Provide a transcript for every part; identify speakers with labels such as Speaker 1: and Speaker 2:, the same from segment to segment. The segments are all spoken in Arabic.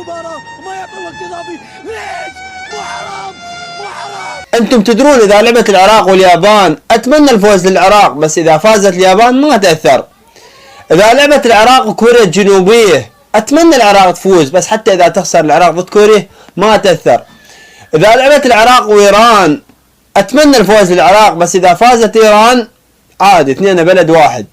Speaker 1: بالمباراة وما يعطي وقت اضافي. ليش؟ مو حرام؟ مو حرام؟
Speaker 2: انتم تدرون اذا لعبت العراق واليابان اتمنى الفوز للعراق، بس اذا فازت اليابان ما تأثر. اذا لعبت العراق وكوريا الجنوبية اتمنى العراق تفوز، بس حتى اذا تخسر العراق ضد كوريا ما تأثر. اذا لعبت العراق وايران اتمنى الفوز للعراق، بس اذا فازت ايران عادي، اثنين بلد واحد.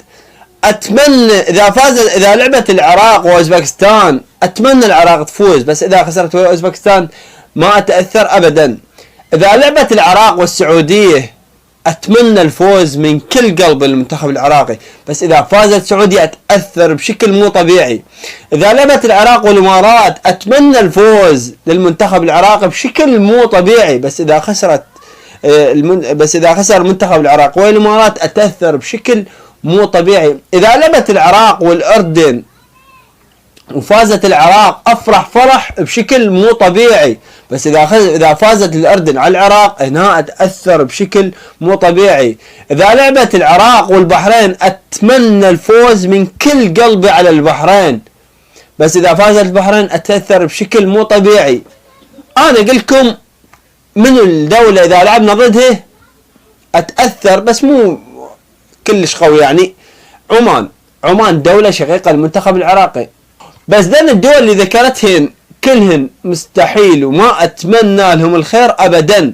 Speaker 2: اتمنى اذا لعبت العراق واوزبكستان اتمنى العراق تفوز، بس اذا خسرت اوزبكستان ما تأثر ابدا. اذا لعبت العراق والسعودية اتمنى الفوز من كل قلب للمنتخب العراقي، بس اذا فازت السعودية اتأثر بشكل مو طبيعي. اذا لعبت العراق والامارات اتمنى الفوز للمنتخب العراقي بشكل مو طبيعي، بس اذا خسر المنتخب العراق والامارات اتأثر بشكل مو طبيعي. اذا لعبت العراق والاردن وفازت العراق افرح فرح بشكل مو طبيعي، بس اذا فازت الاردن على العراق هنا اتأثر بشكل مو طبيعي. اذا لعبت العراق والبحرين اتمنى الفوز من كل قلبي على البحرين، بس اذا فازت البحرين اتأثر بشكل مو طبيعي. انا قلكم من الدولة اذا لعبنا ضدها اتأثر، بس مو كلش قوي يعني. عمان دولة شقيقة للمنتخب العراقي، بس ذن الدول اللي ذكرتهن كلهن مستحيل وما اتمنى لهم الخير ابدا.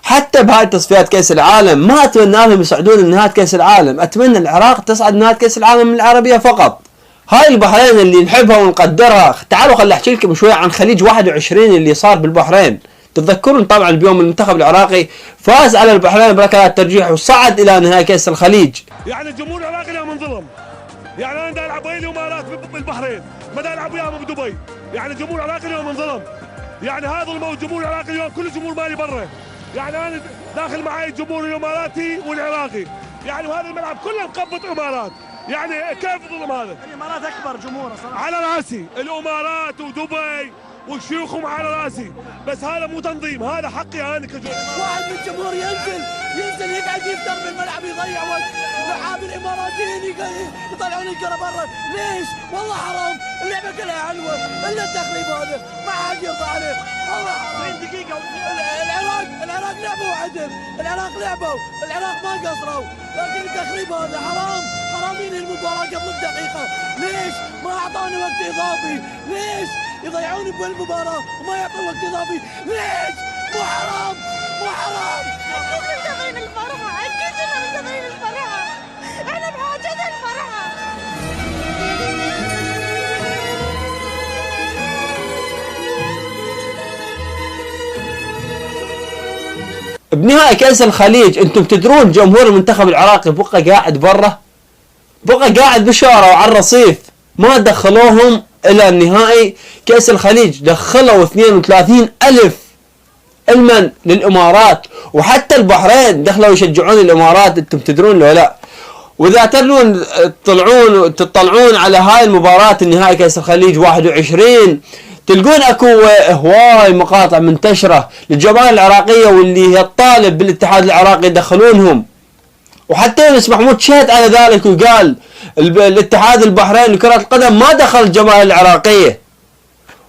Speaker 2: حتى بهاي تصفيات كأس العالم ما اتمنى لهم يصعدون لنهاية كأس العالم، اتمنى العراق تصعد نهاية كأس العالم العربية فقط. هاي البحرين اللي نحبها ونقدرها، تعالوا خل احكي لكم شوية عن خليج 21 اللي صار بالبحرين. تتذكرون طبعا اليوم المنتخب العراقي فاز على البحرين بركلات ترجيح وصعد الى نهائي كأس الخليج.
Speaker 3: يعني الجمهور العراقي اليوم انظلم، يعني انا دا العب ويا الامارات بالبحرين، ما دا العب وياهم بدبي، يعني الجمهور العراقي اليوم انظلم. يعني هذا الجمهور العراقي اليوم كل الجمهور مالي برا، يعني انا داخل معي الجمهور الاماراتي والعراقي، يعني وهذا الملعب كله مقبط امارات، يعني كيف الظلم هذا؟
Speaker 1: الامارات اكبر جمهور صراحة.
Speaker 3: على راسي الامارات ودبي وشيوخهم على راسي، بس هذا مو تنظيم، هذا حقي انا كجمهور.
Speaker 1: واحد من الجمهور ينزل يقعد يفتر بالملعب يضيع وقت، لعاب الاماراتيين يطلعون الكره برا. ليش؟ والله حرام، اللعبه كلها حلوه الا التخريب هذا ما حد يرضى عليه، والله حرام. 20 دقيقه العراق لعبوا عدل، العراق ما قصروا، لكن التخريب هذا حرام. حرامين المباراه قبل الدقيقه. ليش ما اعطونا وقت اضافي؟ ليش يضيعون بالمباراه وما يعطوا وقت اضافي؟ ليش؟ مو حرام؟ مو حرام؟
Speaker 4: أكيد منتظرين الفرحة، أكيد كنا منتظرين الفرحة، إحنا بحاجة الفرحة.
Speaker 2: بنهائي كأس الخليج انتم تدرون جمهور المنتخب العراقي بقى قاعد برا، بقى قاعد بالشارع وعلى الرصيف، ما دخلوهم الى النهائي كأس الخليج. دخلوا 32,000 المن للامارات، وحتى البحرين دخلوا يشجعون الامارات. انتم تدرون لو لا؟ واذا تدرون تطلعون على هاي المباراة النهائي كأس الخليج 21 تلقون اكو هواي مقاطع منتشرة للجماهير العراقية واللي هي الطالب بالاتحاد العراقي يدخلونهم. وحتى يونس محمود شهد على ذلك وقال الاتحاد البحريني لكرة القدم ما دخل الجماهير العراقية،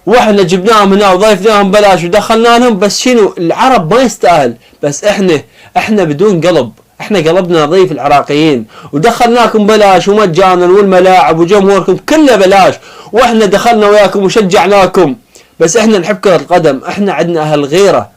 Speaker 2: واحنا جبناهم هنا وضيفناهم بلاش ودخلنا لهم، بس شنو العرب ما يستاهل. بس احنا بدون قلب، احنا قلبنا نظيف العراقيين ودخلناكم بلاش ومجانا، والملاعب وجمهوركم كله بلاش، واحنا دخلنا وياكم وشجعناكم. بس احنا نحب كرة القدم، احنا عندنا اهل غيرة،